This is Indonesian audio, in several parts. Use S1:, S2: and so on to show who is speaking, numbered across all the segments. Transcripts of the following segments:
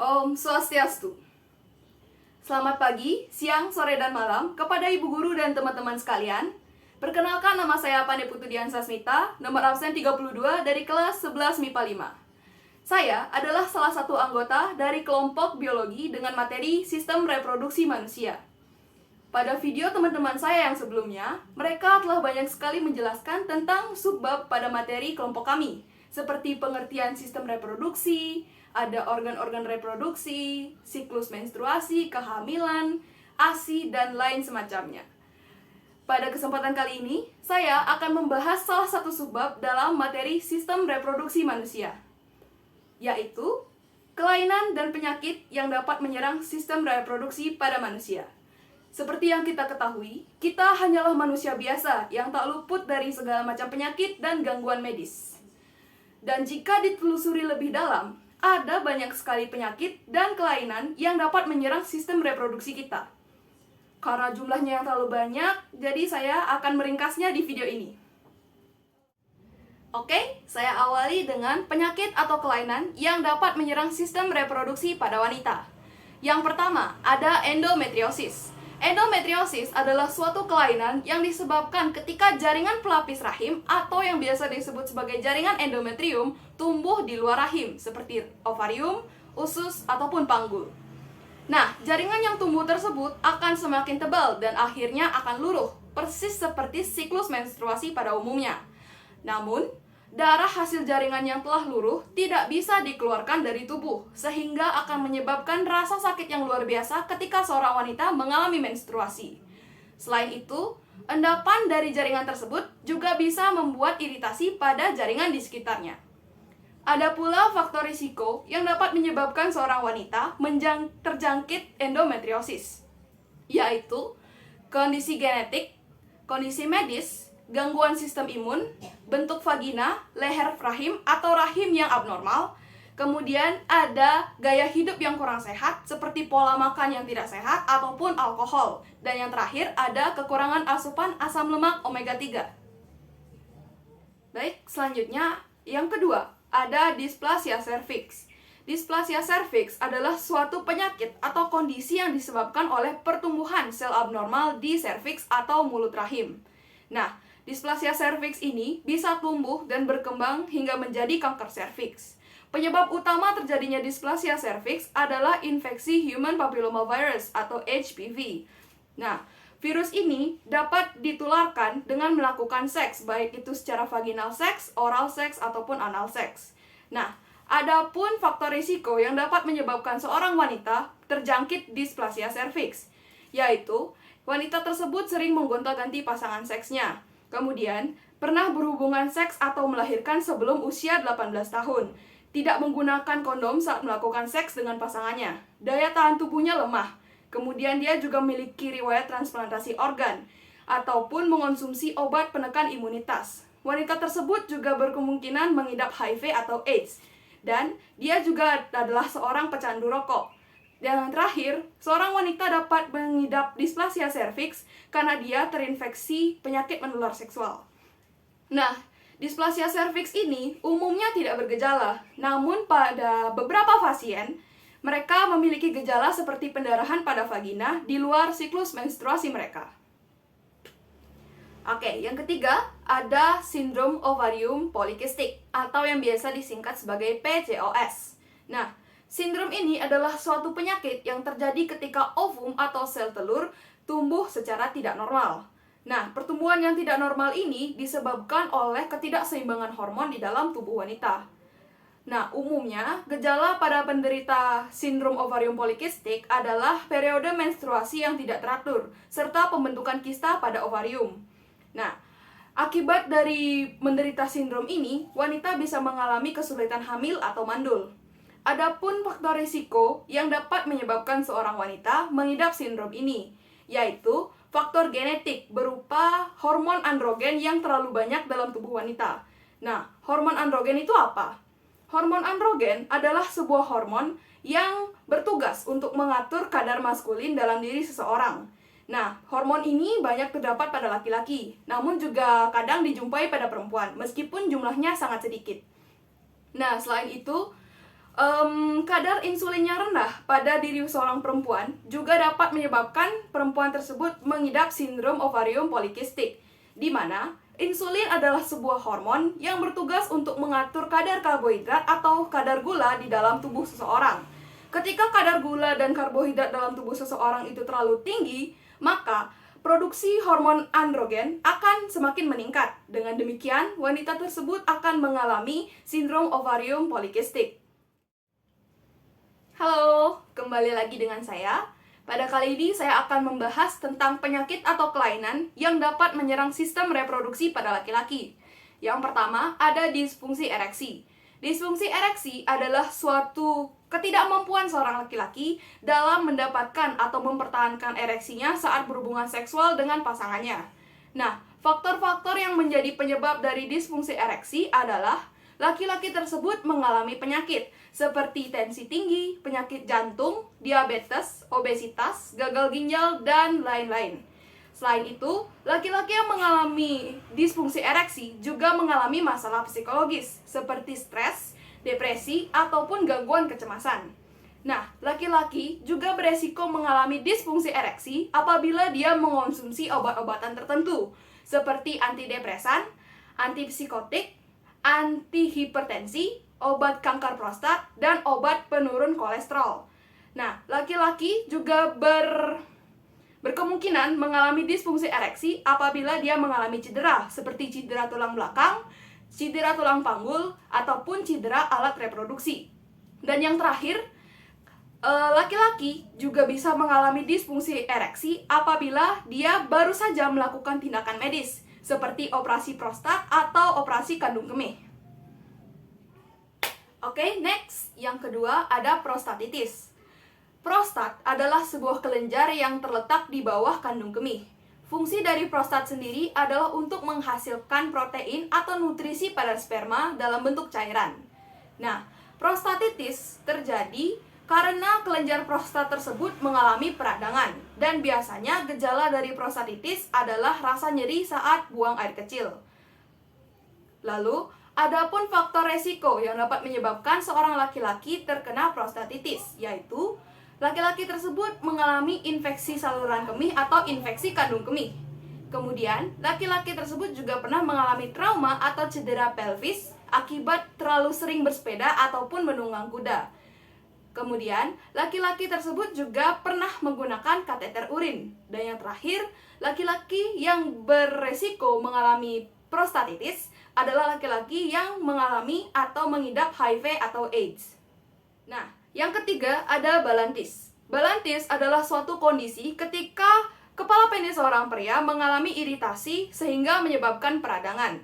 S1: Om Swastiastu. Selamat pagi, siang, sore, dan malam kepada ibu guru dan teman-teman sekalian. Perkenalkan, nama saya Pandey Putu Dian Sasmita, nomor absen 32 dari kelas 11 MIPA 5. Saya adalah salah satu anggota dari kelompok biologi dengan materi sistem reproduksi manusia. Pada video teman-teman saya yang sebelumnya, mereka telah banyak sekali menjelaskan tentang subbab pada materi kelompok kami, seperti pengertian sistem reproduksi, ada organ-organ reproduksi, siklus menstruasi, kehamilan, ASI, dan lain semacamnya. Pada kesempatan kali ini, saya akan membahas salah satu subbab dalam materi sistem reproduksi manusia, yaitu kelainan dan penyakit yang dapat menyerang sistem reproduksi pada manusia. Seperti yang kita ketahui, kita hanyalah manusia biasa yang tak luput dari segala macam penyakit dan gangguan medis. Dan jika ditelusuri lebih dalam, ada banyak sekali penyakit dan kelainan yang dapat menyerang sistem reproduksi kita. Karena jumlahnya yang terlalu banyak, jadi saya akan meringkasnya di video ini. Oke, saya awali dengan penyakit atau kelainan yang dapat menyerang sistem reproduksi pada wanita. Yang pertama, ada endometriosis. Endometriosis adalah suatu kelainan yang disebabkan ketika jaringan pelapis rahim atau yang biasa disebut sebagai jaringan endometrium tumbuh di luar rahim, seperti ovarium, usus, ataupun panggul. Nah, jaringan yang tumbuh tersebut akan semakin tebal dan akhirnya akan luruh, persis seperti siklus menstruasi pada umumnya. Namun, darah hasil jaringan yang telah luruh tidak bisa dikeluarkan dari tubuh, sehingga akan menyebabkan rasa sakit yang luar biasa ketika seorang wanita mengalami menstruasi. Selain itu, endapan dari jaringan tersebut juga bisa membuat iritasi pada jaringan di sekitarnya. Ada pula faktor risiko yang dapat menyebabkan seorang wanita terjangkit endometriosis, yaitu kondisi genetik, kondisi medis, gangguan sistem imun, bentuk vagina, leher rahim atau rahim yang abnormal, kemudian ada gaya hidup yang kurang sehat seperti pola makan yang tidak sehat ataupun alkohol, dan yang terakhir ada kekurangan asupan asam lemak omega 3. Baik, selanjutnya yang kedua, ada displasia serviks. Displasia serviks adalah suatu penyakit atau kondisi yang disebabkan oleh pertumbuhan sel abnormal di serviks atau mulut rahim. Nah, displasia serviks ini bisa tumbuh dan berkembang hingga menjadi kanker serviks. Penyebab utama terjadinya displasia serviks adalah infeksi human papillomavirus atau HPV. Nah, virus ini dapat ditularkan dengan melakukan seks, baik itu secara vaginal seks, oral seks, ataupun anal seks. Nah, adapun faktor risiko yang dapat menyebabkan seorang wanita terjangkit displasia serviks, yaitu wanita tersebut sering menggonta-ganti pasangan seksnya. Kemudian, pernah berhubungan seks atau melahirkan sebelum usia 18 tahun. Tidak menggunakan kondom saat melakukan seks dengan pasangannya. Daya tahan tubuhnya lemah. Kemudian dia juga memiliki riwayat transplantasi organ ataupun mengonsumsi obat penekan imunitas. Wanita tersebut juga berkemungkinan mengidap HIV atau AIDS. Dan dia juga adalah seorang pecandu rokok. Dan yang terakhir, seorang wanita dapat mengidap displasia serviks karena dia terinfeksi penyakit menular seksual. Nah, displasia serviks ini umumnya tidak bergejala, namun pada beberapa pasien, mereka memiliki gejala seperti pendarahan pada vagina di luar siklus menstruasi mereka. Oke, yang ketiga, ada sindrom ovarium polikistik atau yang biasa disingkat sebagai PCOS. Nah, sindrom ini adalah suatu penyakit yang terjadi ketika ovum atau sel telur tumbuh secara tidak normal. Nah, pertumbuhan yang tidak normal ini disebabkan oleh ketidakseimbangan hormon di dalam tubuh wanita. Nah, umumnya gejala pada penderita sindrom ovarium polikistik adalah periode menstruasi yang tidak teratur, serta pembentukan kista pada ovarium. Nah, akibat dari menderita sindrom ini, wanita bisa mengalami kesulitan hamil atau mandul. Adapun faktor risiko yang dapat menyebabkan seorang wanita mengidap sindrom ini, yaitu faktor genetik berupa hormon androgen yang terlalu banyak dalam tubuh wanita. Nah, hormon androgen itu apa? Hormon androgen adalah sebuah hormon yang bertugas untuk mengatur kadar maskulin dalam diri seseorang. Nah, hormon ini banyak terdapat pada laki-laki, namun juga kadang dijumpai pada perempuan, meskipun jumlahnya sangat sedikit. Nah, selain itu, Kadar insulin yang rendah pada diri seorang perempuan juga dapat menyebabkan perempuan tersebut mengidap sindrom ovarium polikistik, di mana insulin adalah sebuah hormon yang bertugas untuk mengatur kadar karbohidrat atau kadar gula di dalam tubuh seseorang. Ketika kadar gula dan karbohidrat dalam tubuh seseorang itu terlalu tinggi, maka produksi hormon androgen akan semakin meningkat. Dengan demikian, wanita tersebut akan mengalami sindrom ovarium polikistik. Halo, kembali lagi dengan saya. Pada kali ini saya akan membahas tentang penyakit atau kelainan yang dapat menyerang sistem reproduksi pada laki-laki. Yang pertama, ada disfungsi ereksi. Disfungsi ereksi adalah suatu ketidakmampuan seorang laki-laki dalam mendapatkan atau mempertahankan ereksinya saat berhubungan seksual dengan pasangannya. Nah, faktor-faktor yang menjadi penyebab dari disfungsi ereksi adalah laki-laki tersebut mengalami penyakit seperti tensi tinggi, penyakit jantung, diabetes, obesitas, gagal ginjal, dan lain-lain. Selain itu, laki-laki yang mengalami disfungsi ereksi juga mengalami masalah psikologis seperti stres, depresi, ataupun gangguan kecemasan. Nah, laki-laki juga beresiko mengalami disfungsi ereksi apabila dia mengonsumsi obat-obatan tertentu seperti antidepresan, antipsikotik, antihipertensi, obat kanker prostat, dan obat penurun kolesterol. Nah, laki-laki juga berkemungkinan mengalami disfungsi ereksi apabila dia mengalami cedera, seperti cedera tulang belakang, cedera tulang panggul, ataupun cedera alat reproduksi. Dan yang terakhir, laki-laki juga bisa mengalami disfungsi ereksi apabila dia baru saja melakukan tindakan medis, seperti operasi prostat atau operasi kandung kemih. Oke, next. Yang kedua ada prostatitis. Prostat adalah sebuah kelenjar yang terletak di bawah kandung kemih. Fungsi dari prostat sendiri adalah untuk menghasilkan protein atau nutrisi pada sperma dalam bentuk cairan. Nah, prostatitis terjadi karena kelenjar prostat tersebut mengalami peradangan. Dan biasanya gejala dari prostatitis adalah rasa nyeri saat buang air kecil. Lalu, adapun faktor resiko yang dapat menyebabkan seorang laki-laki terkena prostatitis, yaitu laki-laki tersebut mengalami infeksi saluran kemih atau infeksi kandung kemih. Kemudian, laki-laki tersebut juga pernah mengalami trauma atau cedera pelvis akibat terlalu sering bersepeda ataupun menunggang kuda. Kemudian, laki-laki tersebut juga pernah menggunakan kateter urin. Dan yang terakhir, laki-laki yang beresiko mengalami prostatitis adalah laki-laki yang mengalami atau mengidap HIV atau AIDS. Nah, yang ketiga ada balantis. Balantis adalah suatu kondisi ketika kepala penis seorang pria mengalami iritasi sehingga menyebabkan peradangan.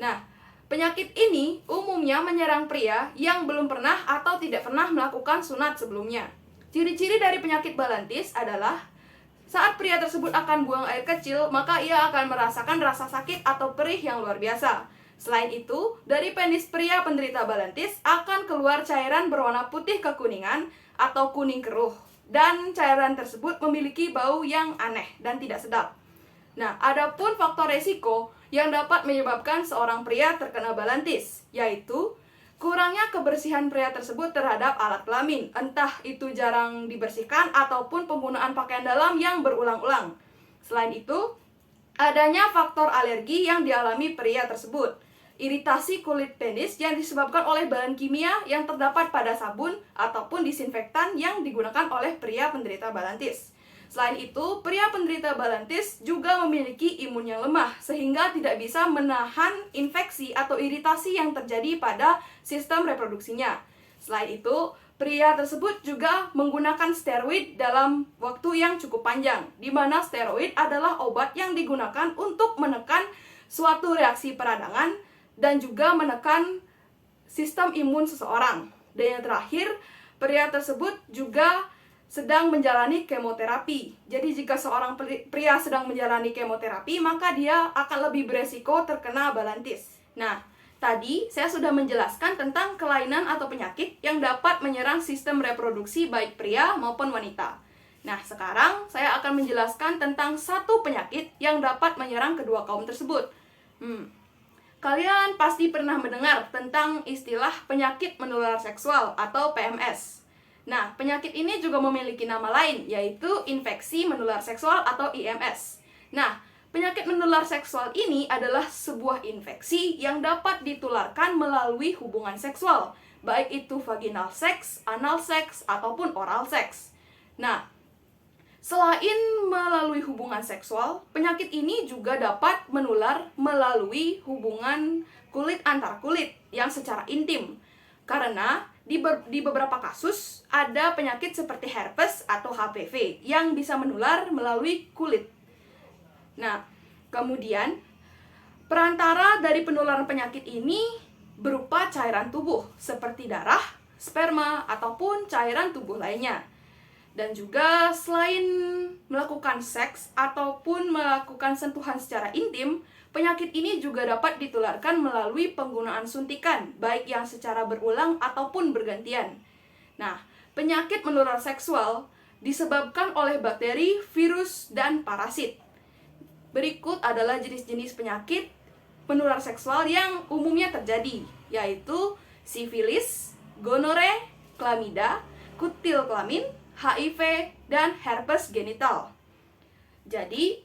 S1: Nah, penyakit ini umumnya menyerang pria yang belum pernah atau tidak pernah melakukan sunat sebelumnya. Ciri-ciri dari penyakit balantis adalah saat pria tersebut akan buang air kecil, maka ia akan merasakan rasa sakit atau perih yang luar biasa. Selain itu, dari penis pria penderita balantis akan keluar cairan berwarna putih kekuningan atau kuning keruh. Dan cairan tersebut memiliki bau yang aneh dan tidak sedap. Nah, adapun faktor resiko yang dapat menyebabkan seorang pria terkena balantis, yaitu kurangnya kebersihan pria tersebut terhadap alat kelamin, entah itu jarang dibersihkan ataupun penggunaan pakaian dalam yang berulang-ulang. Selain itu, adanya faktor alergi yang dialami pria tersebut, iritasi kulit penis yang disebabkan oleh bahan kimia yang terdapat pada sabun ataupun disinfektan yang digunakan oleh pria penderita balantis. Selain itu, pria penderita balantis juga memiliki imun yang lemah sehingga tidak bisa menahan infeksi atau iritasi yang terjadi pada sistem reproduksinya. Selain itu, pria tersebut juga menggunakan steroid dalam waktu yang cukup panjang, di mana steroid adalah obat yang digunakan untuk menekan suatu reaksi peradangan dan juga menekan sistem imun seseorang. Dan yang terakhir, pria tersebut juga sedang menjalani kemoterapi. Jadi jika seorang pria sedang menjalani kemoterapi, maka dia akan lebih beresiko terkena balantis. Nah, tadi saya sudah menjelaskan tentang kelainan atau penyakit yang dapat menyerang sistem reproduksi baik pria maupun wanita. Nah, sekarang saya akan menjelaskan tentang satu penyakit yang dapat menyerang kedua kaum tersebut. Kalian pasti pernah mendengar tentang istilah penyakit menular seksual atau PMS. Nah, penyakit ini juga memiliki nama lain, yaitu infeksi menular seksual atau IMS. Nah, penyakit menular seksual ini adalah sebuah infeksi yang dapat ditularkan melalui hubungan seksual, baik itu vaginal seks, anal seks, ataupun oral seks. Nah, selain melalui hubungan seksual, penyakit ini juga dapat menular melalui hubungan kulit antar kulit yang secara intim. Karena di beberapa kasus ada penyakit seperti herpes atau HPV yang bisa menular melalui kulit. Nah, kemudian perantara dari penularan penyakit ini berupa cairan tubuh seperti darah, sperma, ataupun cairan tubuh lainnya. Dan juga selain melakukan seks ataupun melakukan sentuhan secara intim, penyakit ini juga dapat ditularkan melalui penggunaan suntikan, baik yang secara berulang ataupun bergantian. Nah, penyakit menular seksual disebabkan oleh bakteri, virus, dan parasit. Berikut adalah jenis-jenis penyakit menular seksual yang umumnya terjadi, yaitu sifilis, gonore, klamida, kutil kelamin, HIV, dan herpes genital. Jadi,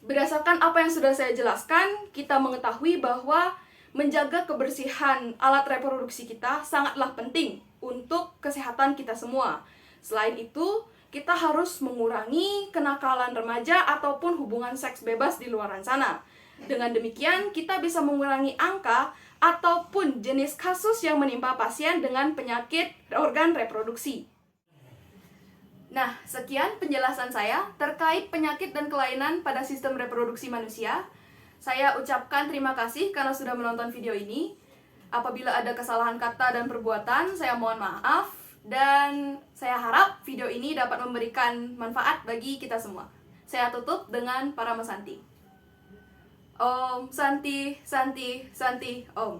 S1: berdasarkan apa yang sudah saya jelaskan, kita mengetahui bahwa menjaga kebersihan alat reproduksi kita sangatlah penting untuk kesehatan kita semua. Selain itu, kita harus mengurangi kenakalan remaja ataupun hubungan seks bebas di luaran sana. Dengan demikian, kita bisa mengurangi angka ataupun jenis kasus yang menimpa pasien dengan penyakit organ reproduksi. Nah, sekian penjelasan saya terkait penyakit dan kelainan pada sistem reproduksi manusia. Saya ucapkan terima kasih karena sudah menonton video ini. Apabila ada kesalahan kata dan perbuatan, saya mohon maaf. Dan saya harap video ini dapat memberikan manfaat bagi kita semua. Saya tutup dengan Paramasanti. Om Santi, Santi, Santi, Om.